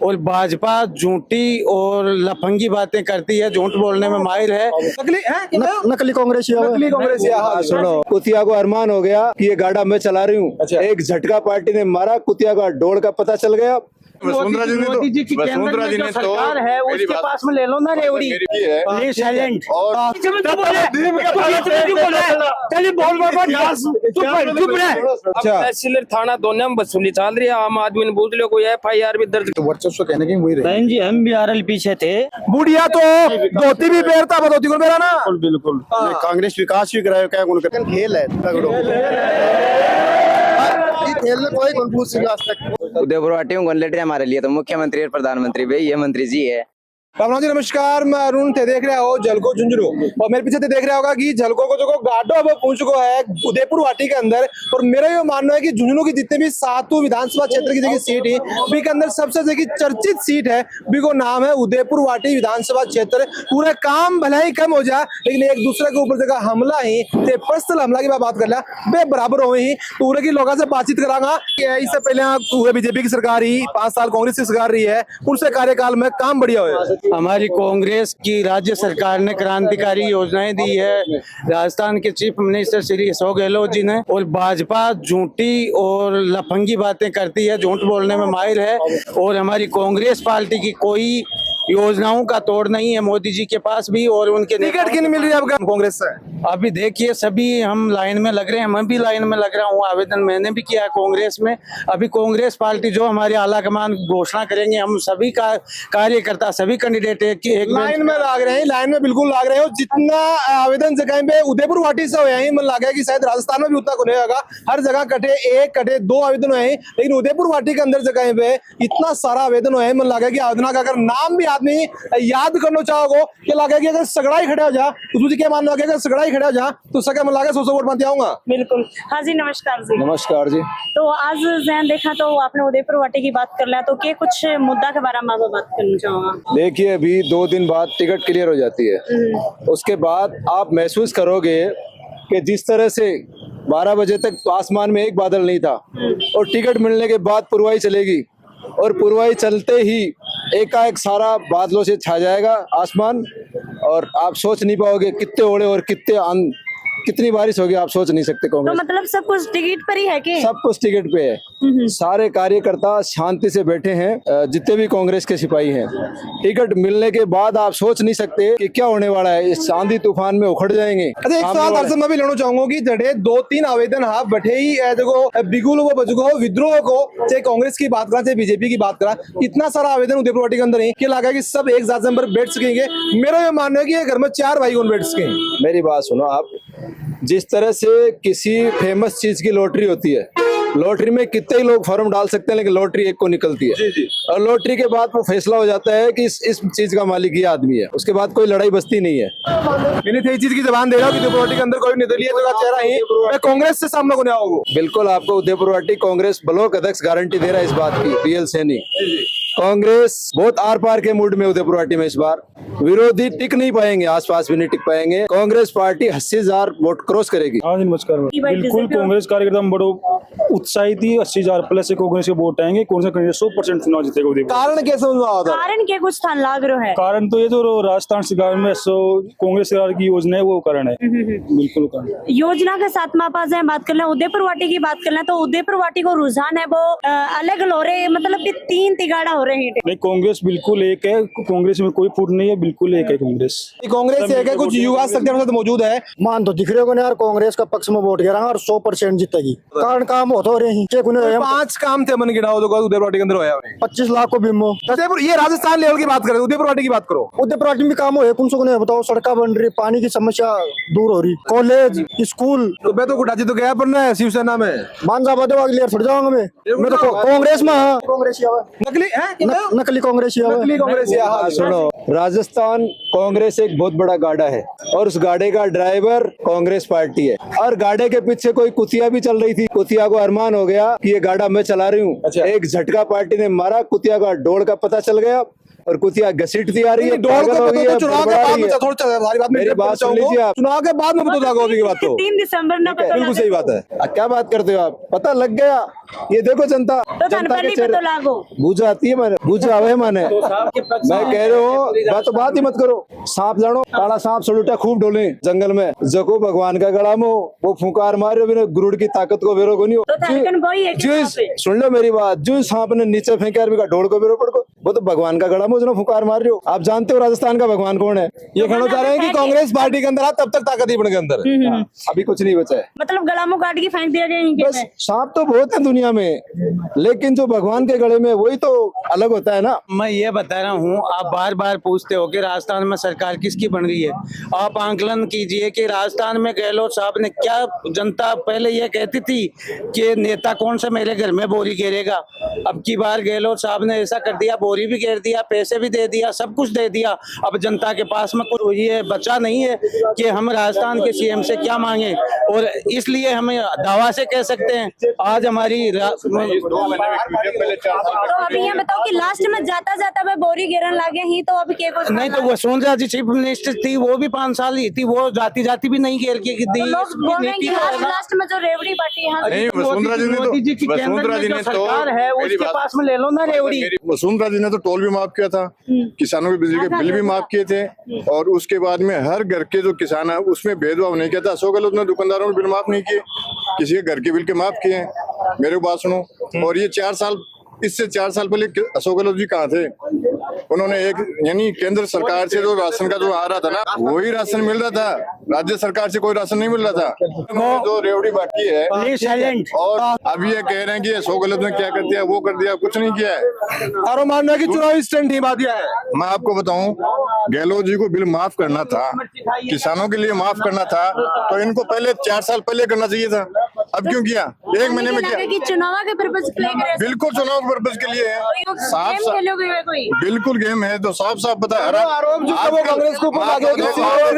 और भाजपा झूठी और लफंगी बातें करती है, झूठ बोलने में माहिर है। नकली कांग्रेस सुनो, कुतिया को अरमान हो गया कि ये गाड़ा मैं चला रही हूँ। अच्छा। एक झटका पार्टी ने मारा, कुतिया का डोर का पता चल गया। मोदी जी की केंद्र में जो सरकार है उसके पास में ले लो ना रेवड़ी। Please silent. तहसीलदार थाना दोनों में वसूली चल रही है। आम आदमी ने बोल लिया, कोई FIR भी दर्ज। वर्चस्व कहने की वही रही। बहन जी हम भी RL पीछे थे। बुढ़िया तो धोती भी पहनता, धोती को मेरा ना। बिल्कुल कांग्रेस विकास भी कराए क्या उनका खेल है। खेल में कोई कंफ्यूज नहीं आज तक। उदयपुर वाटी हमारे लिए तो मुख्यमंत्री और प्रधानमंत्री भाई ये मंत्री जी है। राम जी नमस्कार, मैं अरुण थे देख रहे हो झलको झुंझुनू और मेरे पीछे देख रहा होगा कि झलको को जो गाडो अब पहुंच चुका है उदयपुर वाटी के अंदर। और मेरा ये मानना है कि झुंझुनू की जितने भी 7 विधानसभा क्षेत्र की जगह सीट है बी के अंदर सबसे जगह चर्चित सीट है बी को नाम है उदयपुर वाटी विधानसभा क्षेत्र। पूरा काम भले ही कम हो जाए लेकिन एक दूसरे के ऊपर जगह हमला ही पर्सनल हमला की बात कर लिया बे बराबर हो ही पूरे की लोगों से बातचीत करांगा। इससे पहले पूरे बीजेपी की सरकार ही 5 साल कांग्रेस की सरकार रही है, उनसे कार्यकाल में काम बढ़िया हुआ। हमारी कांग्रेस की राज्य सरकार ने क्रांतिकारी योजनाएं दी है। राजस्थान के चीफ मिनिस्टर श्री अशोक गहलोत जी ने। और भाजपा झूठी और लफंगी बातें करती है, झूठ बोलने में माहिर है। और हमारी कांग्रेस पार्टी की कोई योजनाओं का तोड़ नहीं है मोदी जी के पास भी। और उनके टिकट क्यों नहीं मिल रही है आपका कांग्रेस से? अभी देखिए सभी हम लाइन में लग रहे हैं, मैं भी लाइन में लग रहा हूँ। आवेदन मैंने भी किया कांग्रेस में। अभी कांग्रेस पार्टी जो हमारे आला कमान घोषणा करेंगे, हम सभी का कार्यकर्ता सभी कैंडिडेट एक लाइन में लाग रहे हैं, लाइन में बिल्कुल लाग रहे हो। जितना आवेदन जगह पे उदयपुर वाटी से हुए हैं, मन लगा कि शायद राजस्थान में भी उतना नहीं होगा। हर जगह कटे 1 कटे 2 आवेदन हुए हैं, लेकिन उदयपुर वाटी के अंदर जगह पे इतना सारा आवेदन हुए हैं। मन लगा कि आवेदन का अगर नाम भी आदमी याद करना चाहोगे कि लगा कि अगर सगड़ा ही खड़ा हो जा तो तुझे क्या मानना है? अगर सगड़ा ही खड़ा हो जा तो सके मन लगा 100 वोट मानते आऊंगा। बिल्कुल। हाँ जी नमस्कार जी। नमस्कार जी। तो आज जैन देखा तो आपने उदयपुर वाटी की बात कर लिया, तो क्या कुछ मुद्दा के बारे में आप बात करना चाहूंगा? देखिए अभी 2 दिन बाद टिकट क्लियर हो जाती है, उसके बाद आप महसूस करोगे कि जिस तरह से 12 बजे तक आसमान में एक बादल नहीं था और टिकट मिलने के बाद पुरवाई चलेगी और पुरवाई चलते ही एकाएक सारा बादलों से छा जाएगा आसमान और आप सोच नहीं पाओगे कितने ओले और कितनी बारिश होगी, आप सोच नहीं सकते। तो कांग्रेस मतलब सब कुछ टिकट पर ही है कि सब कुछ टिकट पे है। सारे कार्यकर्ता शांति से बैठे हैं, जितने भी कांग्रेस के सिपाही हैं। टिकट मिलने के बाद आप सोच नहीं सकते कि क्या होने वाला है, इस आंधी तूफान में उखड़ जाएंगे। अच्छा एक सवाल दर्शन मैं भी लेना चाहूंगा कि जड़े 2-3 आवेदन हाँ बैठे ही देखो बिगुल को बजुगो विद्रोह को, चाहे कांग्रेस की बात करा चाहे बीजेपी की बात करा, इतना सारा आवेदन उदयपुर वाटी के अंदर है कि लगा कि सब एक साथ पर बैठ सकेंगे। मेरा ये मानना है कि घर में 4 भाई कौन बैठ सके। मेरी बात सुनो आप, जिस तरह से किसी फेमस चीज की लॉटरी होती है, लॉटरी में कितने ही लोग फॉर्म डाल सकते हैं लेकिन लॉटरी एक को निकलती है। जी जी। और लॉटरी के बाद वो फैसला हो जाता है कि इस चीज का मालिक ये आदमी है, उसके बाद कोई लड़ाई बस्ती नहीं है। मैंने इस चीज की जबान दे रहा हूँ कि उदयपुर वाटी के अंदर कोई निर्दलीय चेहरा ही मैं कांग्रेस से सामना होने आऊंगा। बिल्कुल आपको उदयपुर वाटी कांग्रेस ब्लॉक अध्यक्ष गारंटी दे रहा है इस बात की। PL सैनी कांग्रेस बहुत आर पार के मूड में उदयपुर वाटी में इस बार विरोधी टिक नहीं पाएंगे, आसपास भी नहीं टिक पाएंगे। कांग्रेस पार्टी 80,000 वोट क्रॉस करेगी। हाँ जी नमस्कार। बिल्कुल कांग्रेस कार्यकर्ता में बड़ो उत्साहित ही 80,000 प्लस से कांग्रेस के वोट आएंगे। कौन सा 100% चुनाव जीतेगा उदयपुर। कारण क्या समझ में आता है? कारण क्या कुछ था लाग रहा है? कारण तो ये जो राजस्थान सरकार में कांग्रेस सरकार की योजना है वो कारण है। बिल्कुल कारण। योजना के साथ में आप बात कर लें, उदयपुर वाटी की बात कर लें तो उदयपुर वाटी को रुझान है वो अलग हो रहे, मतलब कि 3 तिगाड़ा हो रहे हैं। नहीं कांग्रेस बिल्कुल एक है, कांग्रेस में कोई फूट नहीं है, बिल्कुल एक है कांग्रेस। कांग्रेस एक है, कुछ युवा शक्ति मौजूद है। मान तो दिख रहे हो यार कांग्रेस का पक्ष में वोट गिरा और 100% जीतेगी। कारण काम हो रहे हैं। 5 काम थे मन गिनाओ जो उदयपुर वाटी के अंदर होया 25 लाख को बीमो। उदयपुर ये राजस्थान लेवल की बात करें, उदयपुर वाटी की बात करो। उदयपुर वाटी में काम हो कौन सा बताओ, सड़क बन रही, पानी की समस्या दूर हो रही, कॉलेज स्कूल। तो मैं तो गुटाजी तो गया पर ना शिवसेना में मानसाबाद छोड़ जाऊंगा मैं तो कांग्रेस में। कांग्रेस नकली है, नकली कांग्रेस सुनो, राजस्थान कांग्रेस एक बहुत बड़ा गाड़ा है और उस गाड़े का ड्राइवर कांग्रेस पार्टी है। और गाड़े के पीछे कोई कुतिया भी चल रही थी। कुतिया को अरमान हो गया कि ये गाड़ा मैं चला रही हूँ। एक झटका पार्टी ने मारा, कुतिया का डोर का पता चल गया और कुतिया घसीटती आ रही है, दौड़ पागल हो गई है, चुनाव के बड़बड़ा बाद रही में है। थोड़ा सारी बात मेरी बात सुन लीजिए आप। चुनाव के बाद में पता लगा अभी की बात तो 3 दिसंबर ना पता बिल्कुल सही बात है। क्या बात करते हो आप? पता लग गया। ये देखो जनता, तो जनता के पता चेहरे लागो बुझ आती है, मैंने बुझ आवे मैंने। मैं कह रहा हूँ बात ही मत करो। सांप जानो, काला सांप सलूटा खूब डोले जंगल में, जको भगवान का गला में वो फुकार मारे बिना गुरुड़ की ताकत को बेरो को नहीं तो धड़कन वही है कि वहाँ पे? सुन लो मेरी बात, जो सांप ने नीचे फेंके आदमी का ढोड़ को बेरो पड़ को, वो तो भगवान का गला में उसने फुकार मार रहे हो। आप जानते हो राजस्थान का भगवान कौन है? ये कहना चाह रहे हैं कि कांग्रेस पार्टी के अंदर आप तब तक ताकत ही बन के अंदर अभी कुछ नहीं बचा है। मतलब गलामों काट के फेंक दिया जाए इनके बस में। सांप तो बहुत है दुनिया में, लेकिन जो भगवान के गले में वही तो अलग होता है ना। मैं ये बता रहा हूँ, आप बार बार पूछते हो कि राजस्थान में सरकार किसकी बन रही है। आप आंकलन कीजिए कि राजस्थान में गहलोत साहब ने क्या, जनता पहले ये कहती थी कि नेता कौन सा मेरे घर में बोरी घेरेगा। अब की बार गहलोत साहब ने ऐसा कर दिया, बोरी भी घेर दिया, पैसे भी दे दिया, सब कुछ दे दिया। अब जनता के पास में कुछ ये बचा नहीं है कि हम राजस्थान के सीएम से क्या मांगे, और इसलिए हमें दावा से कह सकते हैं आज हमारी तो अभी ये बताओ कि लास्ट में जाता जाता मैं बोरी गिरन लागे ही तो अभी के कुछ नहीं तो वसुंधरा जी चीफ मिनिस्टर थी, वो भी 5 साल ही थी, वो जाती जाती भी नहीं घेर के दी। लोग बोल रहे हैं कि लास्ट में जो रेवड़ी पार्टी है नहीं, वसुंधरा जी ने तो मोदी जी की केंद्र वसुंधरा जी में ने जो तो सरकार है मेरी उसके बात- पास में ले लो ना रेवड़ी। वसुंधरा जी ने तो टोल भी माफ किया था, किसानों के बिजली के बिल भी माफ किए थे, और उसके बाद में हर घर के जो किसान है उसमें भेदभाव नहीं किया था। अशोक गहलोत ने दुकानदारों के बिल माफ नहीं किए, किसी के घर के बिल के माफ किए। मेरे बात सुनो, और ये 4 साल, इससे 4 साल पहले अशोक गहलोत जी कहाँ थे? उन्होंने एक, यानी केंद्र सरकार से जो राशन का जो आ रहा था ना, वही राशन मिल रहा था, राज्य सरकार से कोई राशन नहीं मिल रहा था। जो रेवड़ी बाकी है, और अब ये कह रहे हैं कि अशोक गहलोत ने क्या कर दिया, वो कर दिया, कुछ नहीं किया है। और मानना है कि चुनावी स्टंट ही बात है। मैं आपको बताऊं, गहलोत जी को बिल माफ करना था, किसानों के लिए माफ करना था, तो इनको पहले 4 साल पहले करना चाहिए था। अब क्यों किया? 1 महीने में किया? कि चुनाव के पर्पज के लिए करे। बिल्कुल चुनाव पर्पज के लिए है, साफ गेम साफ खेलोगे कोई? बिल्कुल गेम है, तो साफ साफ पता है। आरोप जो है वो कांग्रेस के ऊपर लगे कि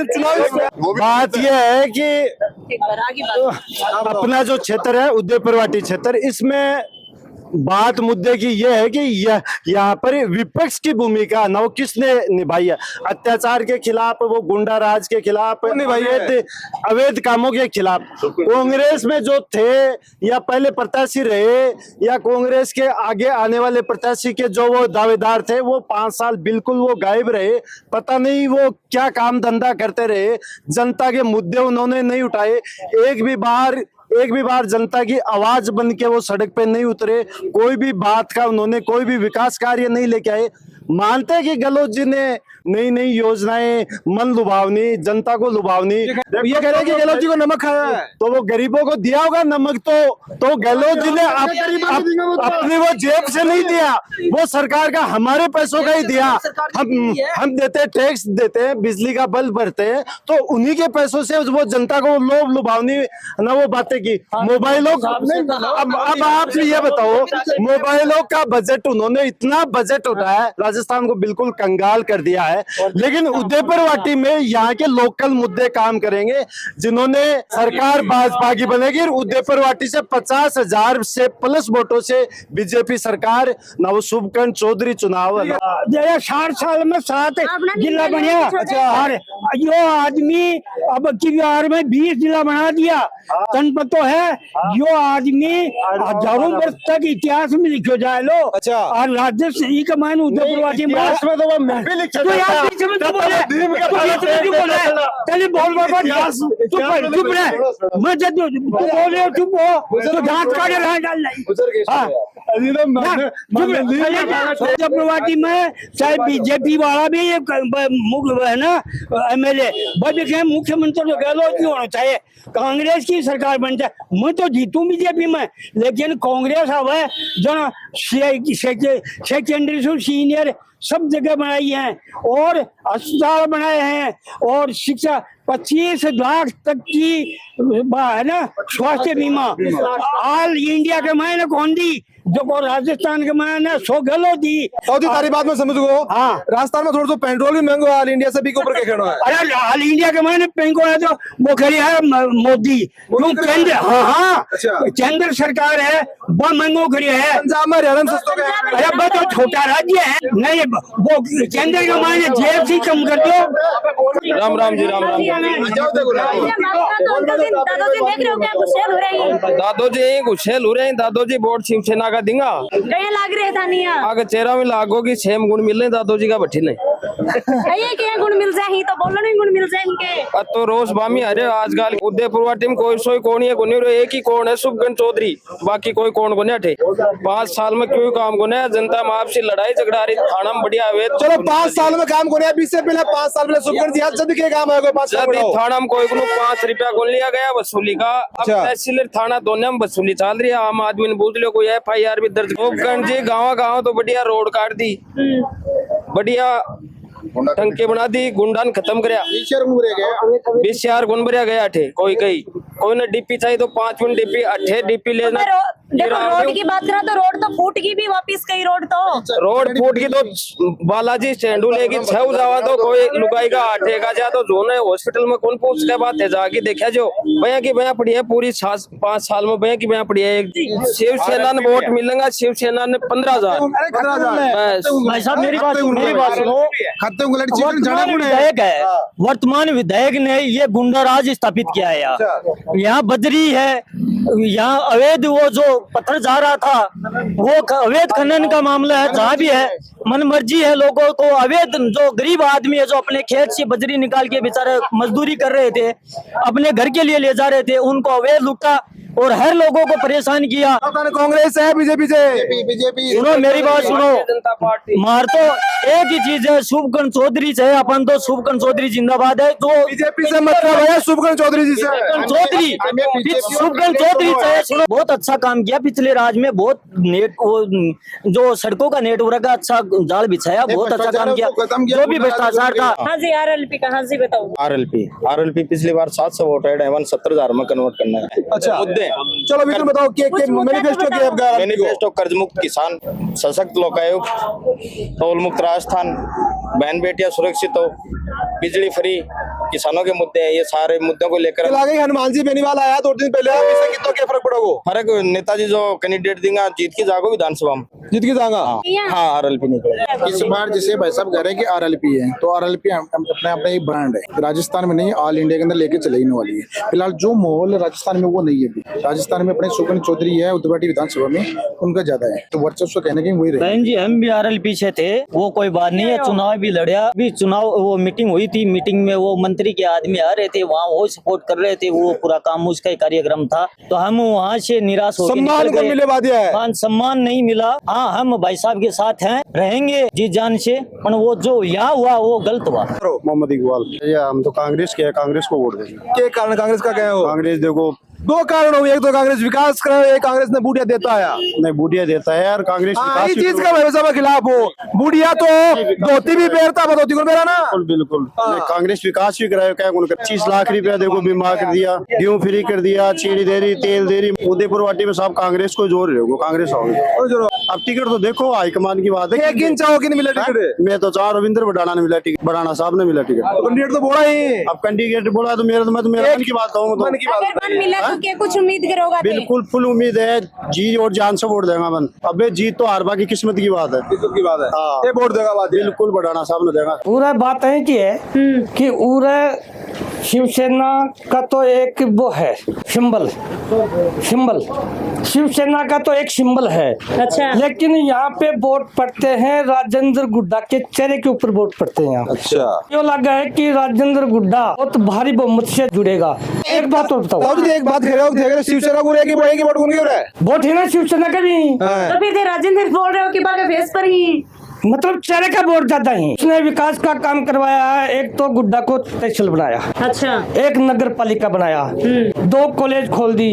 चुनावी वो भी बात यह है कि एक बार आगे बात अपना जो क्षेत्र है उदयपुरवाटी क्षेत्र, इसमें बात मुद्दे की यह है कि यहाँ पर विपक्ष की भूमिका न वो किसने निभाई है। अत्याचार के खिलाफ, वो गुंडा राज के खिलाफ, अवैध कामों के खिलाफ कांग्रेस में जो थे या पहले प्रत्याशी रहे या कांग्रेस के आगे आने वाले प्रत्याशी के जो वो दावेदार थे, वो 5 साल बिल्कुल वो गायब रहे। पता नहीं वो क्या काम धंधा करते रहे, जनता के मुद्दे उन्होंने नहीं उठाए। एक भी बार जनता की आवाज बन के वो सड़क पे नहीं उतरे, कोई भी बात का उन्होंने कोई भी विकास कार्य नहीं लेके आए। मानते हैं कि गहलोत जी ने नई नई योजनाएं, मन लुभावनी, जनता को लुभावनी, ये कह रहे हैं कि गहलोत जी को नमक खाया है, तो वो गरीबों को दिया होगा नमक, तो गहलोत जी ने अपनी वो जेब से नहीं दिया, वो सरकार का हमारे पैसों का ही दिया। हम देते, टैक्स देते हैं, बिजली का बिल भरते हैं, तो उन्हीं के पैसों से वो जनता को लोभ लुभावनी ना वो बातें की। मोबाइलों अब आप ये बताओ, मोबाइलों का बजट उन्होंने इतना बजट उठाया, राजस्थान को बिल्कुल कंगाल कर दिया है। लेकिन उदयपुरवाटी में यहाँ के लोकल मुद्दे काम करेंगे, जिन्होंने सरकार भाजपा की बनेगी। उदयपुरवाटी से 50,000 से प्लस वोटों से बीजेपी सरकार नव शुभकर्ण चौधरी चुनाव 60 साल में 7 जिला बनिया। और यो आदमी अब की बिहार में 20 जिला बना दिया। तनपत तो है यो आदमी हजारों वर्ष तक इतिहास में लिखो जाए लो। और राज्य से ही कमान उदयपुरवाटी में तो यार बीच में तो बोले चलिए बोल बाबा चुप रहे, मैं जब तू बोल रहे हो चुप हो तो दांत काटे रहा डाल उदयपुरवाटी में चाहे बीजेपी वाला भी है ना MLA बल्कि मुख्यमंत्री तो गहलोत नहीं होना चाहिए, कांग्रेस की सरकार बन जाए। मैं तो जीतू बीजेपी में, लेकिन कांग्रेस अब है जो सेकेंडरी से सीनियर सब जगह बनाई है और अस्पताल बनाए हैं और शिक्षा 25 लाख तक की है ना स्वास्थ्य बीमा ऑल इंडिया के मैंने कौन दी जो को राजस्थान के मैंने 100 गलो दी और तारी बात में समझ गो हाँ। राजस्थान में थोड़ा सा पेट्रोल भी महंगा है, ऑल इंडिया से भी के ऊपर के खेड़ो है। अरे ऑल इंडिया के मैंने पेंको है जो वो खड़ी है मोदी क्यों केंद्र हाँ केंद्र सरकार है बहुत महंगो खड़ी है। पंजाब में हरियाणा में सस्ता है। अरे बस तो छोटा राज्य है नहीं वो केंद्र के मैंने जीएसटी कम कर दो। राम राम जी राम राम। देख रहे हो क्या गुस्सेल हो रहे हैं? दादोजी गुस्सेल हो रहे हैं। दादोजी वोट शिवसेना का देंगा कहीं लाग रहे था नहीं आगे चेहरा में लागो की सेम गुण मिल रहे दादोजी का बठी नहीं ये क्या गुण मिल जाए तो बोलो नहीं गुण मिल जाएंगे। अब तो रोज बामी अरे आजकल उदयपुर टीम कोई सोई कौन है कोनी एक ही कौन है शुभगन चौधरी बाकी कोई कौन को नहीं 5 साल में क्यों काम को नहीं जनता में आपसी लड़ाई झगड़ा रही थाना में बढ़िया हुए चलो 5 साल में काम को 20 से पहले 5 साल पहले सुबह जी जब के काम है 5 साल जब थाना में कोई को 5 रुपया को लिया गया वसूली का। अब तहसील थाना दोनों में वसूली चल रही है। आम आदमी ने बोल लिया कोई FIR भी दर्ज शुभगन जी गाँव तो बढ़िया रोड काट दी बढ़िया टंके बना दी गुंडान खत्म करया 20 गुण भरिया गया थे कोई ने डीपी चाहिए तो 5 मिनट डीपी 8 डीपी लेना। देखो रोड की बात करा तो रोड तो फूट की भी वापिस गई रोड फूट की तो बालाजी स्टैंडू लेगी 6 जावा तो कोई लुगाई का आठेगा जा तो जो हॉस्पिटल में कौन पूछ के बात है जाके देखा जो भैया की भैया पड़ी है पूरी 5 साल में भैया की भैया पड़ी है। शिवसेना ने वोट मिलेगा शिवसेना ने 15,000। भाई साहब मेरी बात सुनो वर्तमान विधायक ने ये गुंडा राज स्थापित किया है यहाँ बजरी है यहाँ अवैध वो जो पत्थर जा रहा था वो अवैध खनन का मामला है जहाँ भी है मन मर्जी है लोगों को अवैध जो गरीब आदमी है जो अपने खेत से बजरी निकाल के बेचारे मजदूरी कर रहे थे अपने घर के लिए ले जा रहे थे उनको अवैध लूटा और हर लोगों को परेशान किया। कांग्रेस है बीजेपी से सुनो मेरी बात सुनो मार तो एक ही चीज है शुभकरण चौधरी से अपन तो शुभकरण चौधरी जिंदाबाद है तो बीजेपी से मतलब है शुभकरण चौधरी जी से शुभकरण चौधरी से सुनो बहुत अच्छा काम किया पिछले राज में बहुत जो सड़कों का नेटवर्क का अच्छा जाल बिछाया बहुत अच्छा काम किया जो भी भ्रष्टाचार था। हाँ जी RLP का हाँ जी बताओ। RLP पिछली बार 700 वोट है 70,000 में कन्वर्ट करना है। अच्छा चलो विक्रम बताओ मैनिफेस्टो कर्ज मुक्त किसान सशक्त लोकायुक्त टोल मुक्त राजस्थान बहन बेटियां सुरक्षित हो बिजली फ्री किसानों के मुद्दे हैं ये सारे मुद्दों को लेकर हनुमान जी बेनीवाल आया 2 दिन पहले इससे कितना क्या फर्क पड़ेगा फर्क नेताजी जो कैंडिडेट देंगे जीत की जागो विधानसभा में जीत की जाएगा। हाँ RLP निकलेगा इस बार जैसे भाई साहब कह रहे हैं कि RLP है तो RLP अपने अपना एक ब्रांड है राजस्थान में नहीं ऑल इंडिया के अंदर लेके चलने वाली है। फिलहाल जो माहौल राजस्थान में वो नहीं है अभी राजस्थान में अपने शुभकरण चौधरी है उदयपुर विधानसभा में उनका ज्यादा है तो वर्चस्व कहने की वही बहन जी हम भी RLP से थे वो कोई बात नहीं है चुनाव भी लड़िया भी चुनाव वो मीटिंग हुई थी मीटिंग में वो मंत्री के आदमी आ रहे थे वहाँ वो सपोर्ट कर रहे थे वो पूरा काम उसका ही कार्यक्रम था तो हम वहाँ से निराश हो गए मान सम्मान नहीं मिला। हाँ हम भाई साहब के साथ हैं रहेंगे जी जान से पर वो जो यहाँ हुआ वो गलत हुआ। मोहम्मद इकबाल हम तो कांग्रेस के कांग्रेस को वोट देंगे। क्या कारण कांग्रेस का क्या हो कांग्रेस देखो 2 कारण हो एक तो कांग्रेस विकास कर रही है कांग्रेस ने बूढ़िया देता है नहीं बूढ़िया देता है यार कांग्रेस इस चीज का भरोसा के खिलाफ हो बूढ़िया तो धोती भी पहनता धोती को पहना ना बिल्कुल कांग्रेस विकास भी कराया क्या 25 लाख रुपया देखो बीमा कर दिया गेहूं फ्री कर दिया चीनी दे रही तेल दे रही उदयपुर वाटी में सब कांग्रेस को जोर रहे हो कांग्रेस होगी। अब टिकट तो देखो हाईकमान की बात है किन चाहो कि नहीं मिला टिकट मैं तो चाह रविंद्र बडाना ने मिला टिकट बडाना साहब ने मिला टिकट कैंडिडेट तो बोला ही अब कैंडिडेट बोला तो मेरा तो मैं तो मेरा मन की बात कहूँगा मिला तो क्या कुछ उम्मीद करोगा बिल्कुल फुल उम्मीद है जी और जान से वोट देगा मन अबे जीत तो हार बाकी किस्मत की बात है ये वोट देगा बात बिल्कुल बडाना साहब ने देगा। पूरा बात है कि पूरा शिवसेना का तो एक वो है सिंबल शिवसेना का तो एक सिंबल है। अच्छा लेकिन यहाँ पे वोट पड़ते हैं राजेंद्र गुड्डा के चेहरे के ऊपर वोट पड़ते हैं यहाँ। अच्छा यो लगा है कि राजेंद्र गुड्डा बहुत भारी बहुमत से जुड़ेगा। एक बात और बताओ एक बात शिवसेना को रहेगी बढ़ेगी वोट कौन रहा है वोट है ना शिवसेना का भी तो फिर राजेंद्र बोल रहे हो कि बाकी फेस पर ही मतलब चेहरे का वोट ज्यादा ही उसने विकास का काम करवाया है। एक तो गुड्डा को तहसील बनाया अच्छा एक नगर पालिका बनाया 2 कॉलेज खोल दी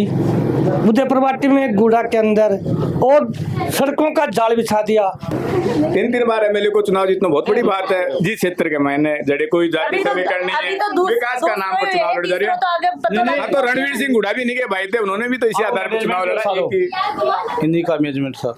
उदयपुरवाटी में गुड़ा के अंदर और सड़कों का जाल बिछा दिया। 3 बार एमएलए को चुनाव जीतना बहुत बड़ी बात है। जिस क्षेत्र के मैंने जड़े कोई जाति समीकरण नहीं है, विकास का नाम पर चुनाव लड़ जा रही है। हाँ, तो रणवीर सिंह हुड्डा भी नहीं के भाई थे, उन्होंने भी तो इसी आधार पर चुनाव लड़ा। हिंदी का मैनेजमेंट सर,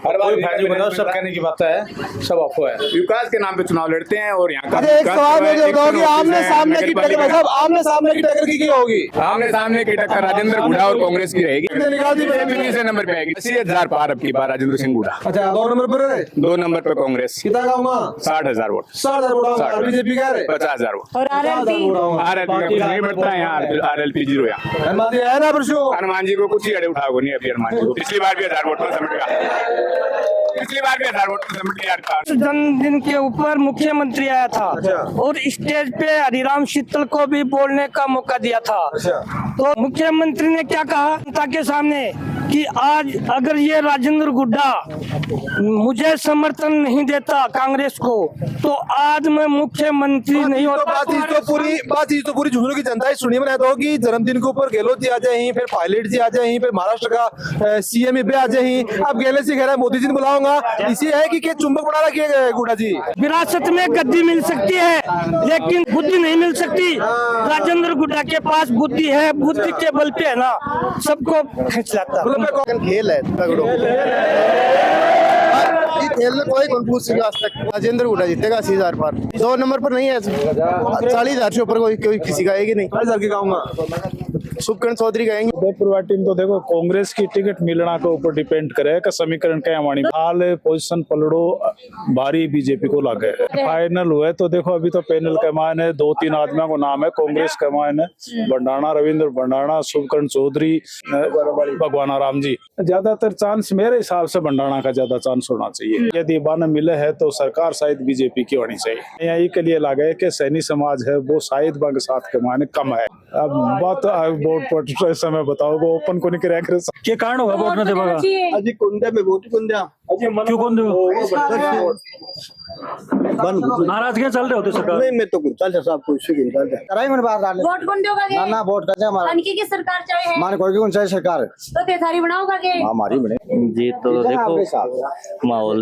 हर बार सब कहने की बात है, सब आपको है। विकास के नाम पे चुनाव लड़ते हैं और यहाँ का एक सवाल मुझे बताओ कि आमने सामने की टक्कर साहब, आमने सामने की टक्कर की होगी? आमने सामने की टक्कर राजेंद्र हुड्डा और कांग्रेस की रहेगी। तीसरे नंबर पे आएगी, 80,000 पार अब की बार राजेंद्र सिंह हुड्डा। अच्छा, 2 नंबर पर है? 2 नंबर पे कांग्रेस। कितना का होगा? 60,000 वोट। 60,000 वोट और बीजेपी का है 50,000 वोट। और आरएलपी आरएलपी का कुछ नहीं बढ़ता है यहाँ, आरएलपी 0 यहाँ। हनुमान जी है ना परसों? हनुमान जी को कुछ ही अड़े उठाओ नहीं अभी हनुमान जी को। पिछली बार भी 1000 वोट पर समेट गया, पिछली बार भी 1000 वोट पर समेट गया। जन्मदिन के ऊपर मुख्यमंत्री आया था और स्टेज पे हरिराम शीतल को भी बोलने का मौका दिया था। तो मुख्यमंत्री ने क्या कहा जनता के सामने कि आज अगर ये राजेंद्र गुड्डा मुझे समर्थन नहीं देता कांग्रेस को तो आज मैं मुख्यमंत्री नहीं होता। बातचीत तो पूरी झुंझुनू की जनता ही सुनिए। मैं तो कि जन्मदिन के ऊपर गहलोत जी आ जाए, फिर पायलट जी आ जाए, फिर महाराष्ट्र का सीएम भी आ जाए। अब गहलोत जी कह रहा है मोदी जी ने बुलाऊंगा, इसी है कि चुंबक बना रखिए गुड्डा जी। विरासत में गद्दी मिल सकती है लेकिन बुद्धि नहीं मिल सकती। राजेंद्र गुड्डा के पास बुद्धि है, बुद्धि के बल पे है ना सबको खींच लाता। खेल है तगड़ो, खेल में कोई कंफ्यूज नहीं आज तक। राजेंद्र हुड्डा जीतेगा 80,000 पार। 2 नंबर पर नहीं है, 40,000 से ऊपर कोई किसी का आएगी नहीं। 40,000 की गाऊंगा, सुखकरण चौधरी कहेंगे। उदयपुरवाटी में तो देखो कांग्रेस की टिकट मिलना के ऊपर डिपेंड करे का समीकरण क्या हमारी हाल पोजीशन पलड़ो भारी बीजेपी को लागे। फाइनल हुए तो देखो अभी तो पैनल के मायने 2-3 आदमियों को नाम है कांग्रेस के मायने, भंडाणा रविंद्र भंडाणा, शुभकरण चौधरी, भगवान राम जी। ज्यादातर चांस मेरे हिसाब से भंडाणा का ज्यादा चांस होना चाहिए। यदि बन मिले है तो सरकार शायद बीजेपी की होनी चाहिए। यही के लिए लगे कि सैनी समाज है वो शायद बंग साथ के मायने कम है। अब बात वोट पर समय बताओ वो ओपन को नहीं करे क्या कारण होगा वोट में देगा अजी कुंडे में वोट कुंडा क्यों कौन नाराज क्या चल रहे होते सरकार नहीं मैं तो चल जा सब कुछ सुन चल जा कराई मन बाहर डाल वोट कौन देगा के ना वोट कर जा हमारा अनकी की सरकार चाहे है मान कोई कौन सा सरकार तो तेथारी बनाओगा के हमारी बने जी। तो देखो माहौल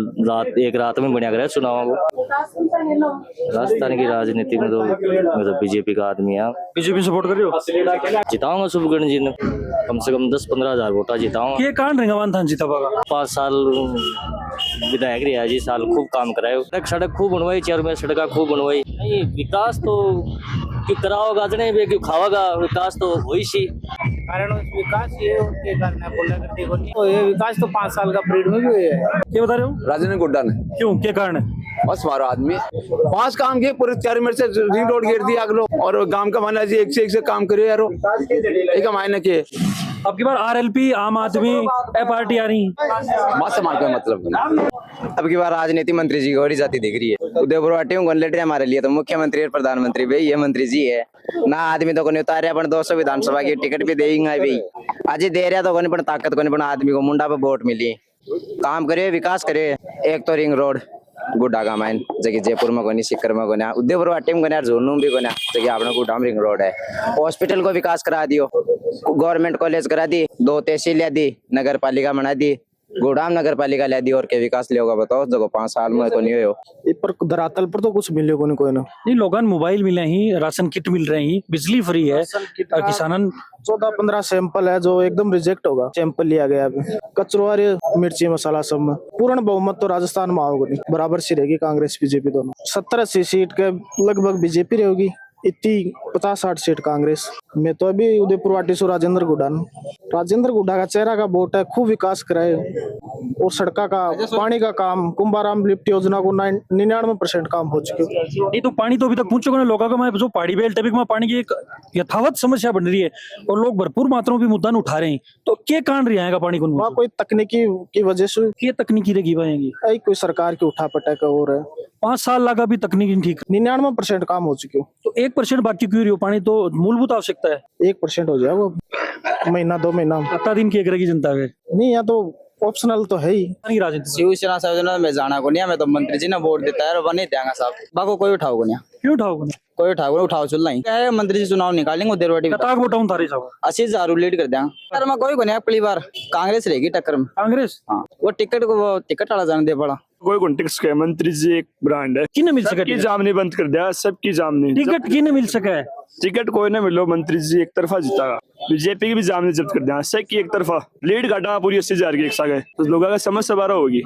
एक रात में बढ़िया करे चुनाव को। राजस्थान की राजनीति में तो बीजेपी का आदमी है। बीजेपी सपोर्ट कर रहे हो? जिताऊंगा शुभकरण जी ने कम से कम 10-15 हजार वोटा जिताऊंगा। ये कारण रहेगा था जीता पागा 5 साल विधायक रहा जी, साल खूब काम कराए, सड़क खूब बनवाई, चेयरमैन सड़क खूब बनवाई। नहीं विकास तो क्यों कराओगा जने क्यों खावागा, विकास तो वही सी कारण विकास ये उनके करना बोला करते हो नहीं। तो ये विकास तो 5 साल का पीरियड में भी हुए है। क्या बता रहे हो? राजेंद्र गुड्डा ने क्यों क्या कारण है? बस हमारा आदमी 5 काम किए पूरे 4 मिनट से रिंग रोड घेर दिया अगलो और गांव का माना जी एक से एक से काम करे यारो एक मायने के। अब की बार आरएलपी आम आदमी पार्टी आ रही बात समाज का मतलब अब की बार राजनीति मंत्री जी गौरी जाति दिख रही है। उदयपुरवाटी में कौन लड़ रहे हमारे लिए तो मुख्यमंत्री और प्रधानमंत्री भाई ये मंत्री जी है ना। आदमी तो कोनी उतारे अपन 200 विधानसभा की टिकट भी देंगे भाई आज ही दे रहा तो कोनी पर ताकत कोनी पर आदमी को मुंडा पे वोट मिली काम करे विकास करे। एक तो रिंग रोड गुड्डा का माइन जगह जयपुर में कोनी सिक्कर में कोनी उदयपुरवाटी में कोनी झोनू भी कोनी जगह अपना गुड्डा रिंग रोड है। हॉस्पिटल को विकास करा दियो, गवर्नमेंट कॉलेज करा दी, 2 तहसील दी, नगर पालिका बना दी, गुड़ाम नगर पालिका ले दी और के विकास ले होगा बताओ जो 5 साल में को नहीं हो। पर धरातल पर तो कुछ मिले को नहीं कोई ना नहीं लोगन मोबाइल मिले ही, राशन किट मिल रही ही, बिजली फ्री है किसानन 14-15 सैंपल है जो एकदम रिजेक्ट होगा। सैंपल लिया गया अभी कचरो मिर्ची मसाला सब में पूर्ण बहुमत तो राजस्थान में आओगे नहीं, बराबर सी रहेगी कांग्रेस बीजेपी दोनों। 70-80 सीट के लगभग बीजेपी रहेगी, इतनी 50-60 सीट कांग्रेस में। तो अभी उदयपुरवाटी से राजेंद्र गुड्डा का चेहरा का वोट है, खूब विकास कराए और सड़का का पानी का काम कुंभाराम लिफ्ट योजना को 99% काम हो चुके। नहीं तो पानी तो अभी तक पहुंच चुका है लोगों का। जो पहाड़ी बेल्ट में पानी की एक यथावत समस्या बन रही है और लोग भरपूर मात्रा में मुद्दा उठा रहे हैं तो क्या कारण रहेगा पानी को? वहाँ कोई तकनीकी की वजह से क्या तकनीकी रहेगी पाएंगी कोई सरकार की उठा पटक और है। 5 साल लगा भी तकनीकी ठीक 99% काम हो चुके तो 1% बाकी क्यों रही हो? पानी तो मूलभूत आवश्यकता है, 1% हो जाए वो महीना 2 महीना 7 दिन की करेगी जनता के नहीं। यहाँ तो ऑप्शनल तो है ही नहीं राजनीति शिवसेना संयोजन में जाना को नहीं, मैं तो मंत्री जी ने वोट देता है, नहीं देंगे साहब, बाको कोई उठाओ को नहीं, क्यों उठाओगे कोई उठाओ चल नहीं, क्या है मंत्री जी चुनाव निकालेंगे उधर वाटी कताक वोटाऊं तारी साहब 80,000 लीड कर देंगे। पर मैं कोई को नहीं, अगली बार कांग्रेस रहेगी टक्कर में। कांग्रेस हाँ, वो टिकट वाला जाने दे पड़ा। कोई कॉन्टेक्स्ट के मंत्री जी एक ब्रांड है की न मिल सके सबकी जामनी बंद कर दिया, सबकी जामनी टिकट की न मिल सके टिकट कोई ना मिलो, मंत्री जी एक तरफा जीता, बीजेपी की भी जामनी जब्त कर दिया, सब की एक तरफा लीड घटा पूरी 80,000 की एक सागे, तो लोगों का समझ सवारा होगी।